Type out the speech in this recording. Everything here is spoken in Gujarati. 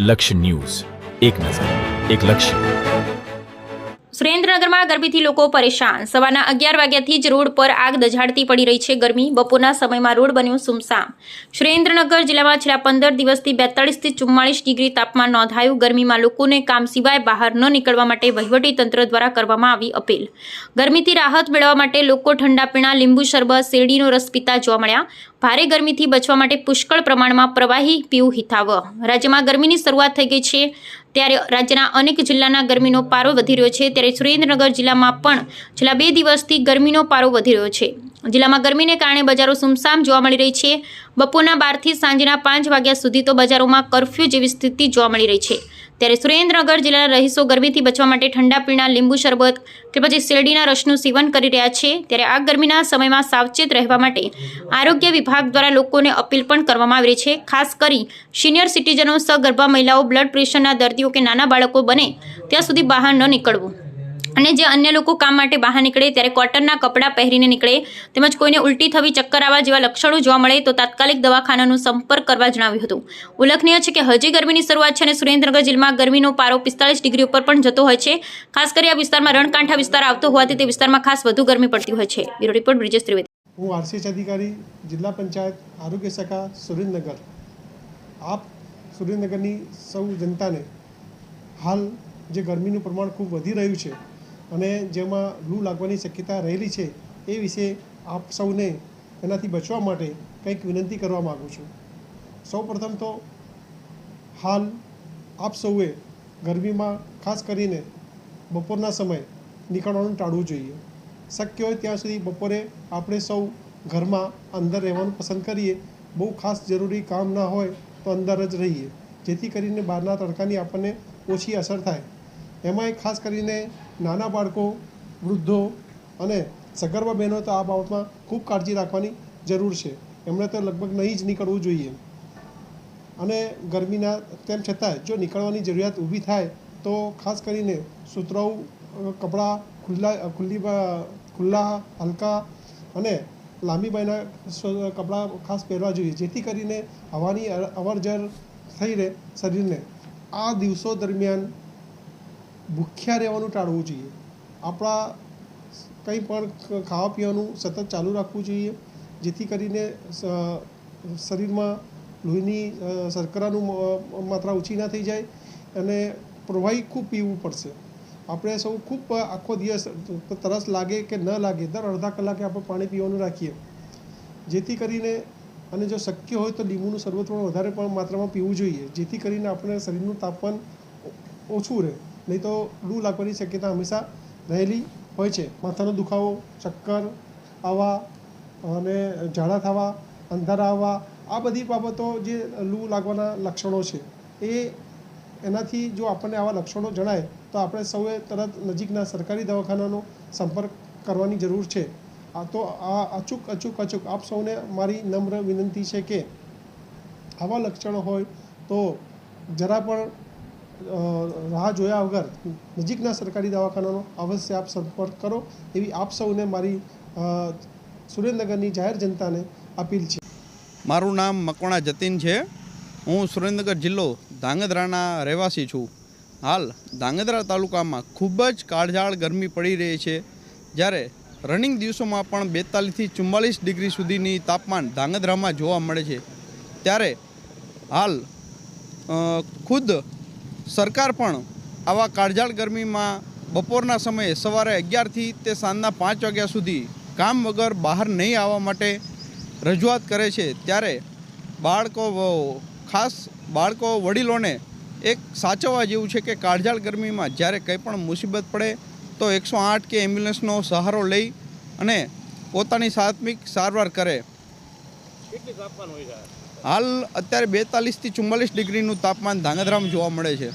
લક્ષ્ય ન્યૂઝ, એક નજર, એક લક્ષ્ય। સુરેન્દ્રનગરમાં ગરમીથી લોકો પરેશાન। સવારના 11 વાગ્યાથી જ રોડ પર આગ દઝાડતી પડી રહી છે ગરમી। બપોરના સમયમાં રોડ બન્યો સુમસામ। સુરેન્દ્રનગર જિલ્લામાં છેલ્લા 15 દિવસથી 42 થી 44 ડિગ્રી તાપમાન નોંધાયું। ગરમીમાં લોકોને કામ સિવાય બહાર ન નીકળવા માટે વહીવટીતંત્ર દ્વારા કરવામાં આવી અપીલ। ગરમીથી રાહત મેળવવા માટે લોકો ઠંડા પીણા, લીંબુ શરબત, શેરડીનો રસ પીતા જોવા મળ્યા। ભારે ગરમીથી બચવા માટે પુષ્કળ પ્રમાણમાં પ્રવાહી પીવું હિતાવહ। રાજ્યમાં ગરમીની શરૂઆત થઈ ગઈ છે ત્યારે રાજ્યના અનેક જિલ્લાના ગરમીનો પારો વધી રહ્યો છે ત્યારે સુરેન્દ્રનગર જિલ્લામાં પણ છેલ્લા 2 દિવસથી ગરમીનો પારો વધી રહ્યો છે। જિલ્લામાં ગરમીને કારણે બજારો સુમસામ જોવા મળી રહી છે। બપોરના 12 થી સાંજના 5 વાગ્યા સુધી તો બજારોમાં કર્ફ્યુ જેવી સ્થિતિ જોવા મળી રહી છે ત્યારે સુરેન્દ્રનગર જિલ્લાના રહીશો ગરમીથી બચવા માટે ઠંડા પીણા, લીંબુ શરબત કે પછી શેરડીના રસનું સેવન કરી રહ્યા છે ત્યારે આ ગરમીના સમયમાં સાવચેત રહેવા માટે આરોગ્ય વિભાગ દ્વારા લોકોને અપીલ પણ કરવામાં આવી રહી છે। ખાસ કરી સિનિયર સિટીઝનો, સગર્ભા મહિલાઓ, બ્લડ પ્રેશરના દર્દીઓ કે નાના બાળકો બને ત્યાં સુધી બહાર ન નીકળવું અને જે અન્ય લોકો કામ માટે બહાર નીકળે ત્યારે કોટનના કપડાં પહેરીને નીકળે તેમજ કોઈને ઉલટી થવી, ચક્કર આવવા જેવા લક્ષણો જોવા મળે તો તાત્કાલિક દવાખાનાનો સંપર્ક કરવા જણાવ્યું હતું। ઉલ્લેખનીય છે કે હજી ગરમીની શરૂઆત છે અને સુરેન્દ્રનગર જિલ્લામાં ગરમીનો પારો 45 ડિગ્રી ઉપર પણ જતો હોય છે। ખાસ કરી આ વિસ્તારમાં રણકાંઠા વિસ્તાર આવતો હોવાથી તે વિસ્તારમાં ખાસ વધુ ગરમી પડતી હોય છે। Bureau report Brijesh Trivedi. હું આરસીએચ અધિકારી, જિલ્લા પંચાયત આરોગ્ય શાખા સુરેન્દ્રનગર। આપ સુરેન્દ્રનગરની સૌ જનતાને હાલ જે ગરમીનું પ્રમાણ ખૂબ વધી રહ્યું છે અને જેમાં લૂ લાગવાની શક્યતા રહેલી છે એ વિશે આપ સૌને એનાથી બચવા માટે કંઈક વિનંતી કરવા માગું છું। સૌપ્રથમ તો હાલ આપ સૌએ ગરમીમાં ખાસ કરીને બપોરના સમયે નીકળવાનું ટાળવું જોઈએ। શક્ય હોય ત્યાં સુધી બપોરે આપણે સૌ ઘરમાં અંદર રહેવાનું પસંદ કરીએ। બહુ ખાસ જરૂરી કામ ના હોય તો અંદર જ રહીએ જેથી કરીને બહારના તડકાની આપણને ઓછી અસર થાય। એમાંય ખાસ કરીને નાના બાળકો, વૃદ્ધો અને સગર્ભા બહેનો તો આ બાબતમાં ખૂબ કાળજી રાખવાની જરૂર છે। એમણે તો લગભગ નહીં જ નીકળવું જોઈએ અને ગરમીના તેમ છતાં જો નીકળવાની જરૂરિયાત ઊભી થાય તો ખાસ કરીને સુતરાઉ કપડાં, ખુલ્લા, હલકા અને લાંબી બાયના કપડાં ખાસ પહેરવા જોઈએ જેથી કરીને હવાની અવરજવર થઈ રહે શરીરને। આ દિવસો દરમિયાન ભૂખ્યા રહેવાનું ટાળવું જોઈએ। આપણા કંઈ પણ ખાવા પીવાનું સતત ચાલુ રાખવું જોઈએ જેથી કરીને શરીરમાં લોહીની શર્કરાનું માત્રા ઓછી ના થઈ જાય અને પ્રવાહી ખૂબ પીવું પડશે। આપણે સૌ ખૂબ આખો દિવસ તરસ લાગે કે ન લાગે દર અડધા કલાકે આપણે પાણી પીવાનું રાખીએ જેથી કરીને અને જો શક્ય હોય તો લીંબુનું શરબત પણ વધારે પણ માત્રામાં પીવું જોઈએ જેથી કરીને આપણે શરીરનું તાપમાન ઓછું રહે, નહીં તો લૂ લાગવાની શક્યતા હંમેશા રહેલી હોય છે। માથાનો દુખાવો, ચક્કર આવવા અને ઝાડા થવા, અંધારા આવવા આ બધી બાબતો જે લૂ લાગવાના લક્ષણો છે એનાથી જો આપણને આવા લક્ષણો જણાય તો આપણે સૌએ તરત નજીકના સરકારી દવાખાનાનો સંપર્ક કરવાની જરૂર છે। તો આ અચૂક આપ સૌને મારી નમ્ર વિનંતી છે કે આવા લક્ષણો હોય તો જરા પણ રાહ જોયા વગર નજીકના સરકારી દવાખાનાનો અવશ્ય આપ સંપર્ક કરો એવી આપ સૌને મારી સુરેન્દ્રનગરની જાહેર જનતાને અપીલ છે। મારું નામ મકવાણા જતીન છે। હું સુરેન્દ્રનગર જિલ્લો ધાંગધ્રાના રહેવાસી છું। હાલ ધાંગધ્રા તાલુકામાં ખૂબ જ કાળઝાળ ગરમી પડી રહી છે જ્યારે રનિંગ દિવસોમાં પણ 42 થી 44 ડિગ્રી સુધીની તાપમાન ધાંગધ્રામાં જોવા મળે છે ત્યારે હાલ ખુદ સરકાર પણ આવા કાળઝાળ ગરમીમાં બપોરના સમયે સવારે 11 થી તે સાંજના 5 વાગ્યા સુધી કામ વગર બહાર નહીં આવવા માટે રજૂઆત કરે છે ત્યારે ખાસ બાળકો, વડીલોને એક સાચવવા જેવું છે કે કાળઝાળ ગરમીમાં જ્યારે કંઈ પણ મુસીબત પડે તો 108 કે એમ્બ્યુલન્સનો સહારો લઈ અને પોતાની પ્રાથમિક સારવાર કરે। હાલ અત્યારે 42 થી 44 ડિગ્રીનું તાપમાન ધાંગધ્રામાં જોવા મળે છે।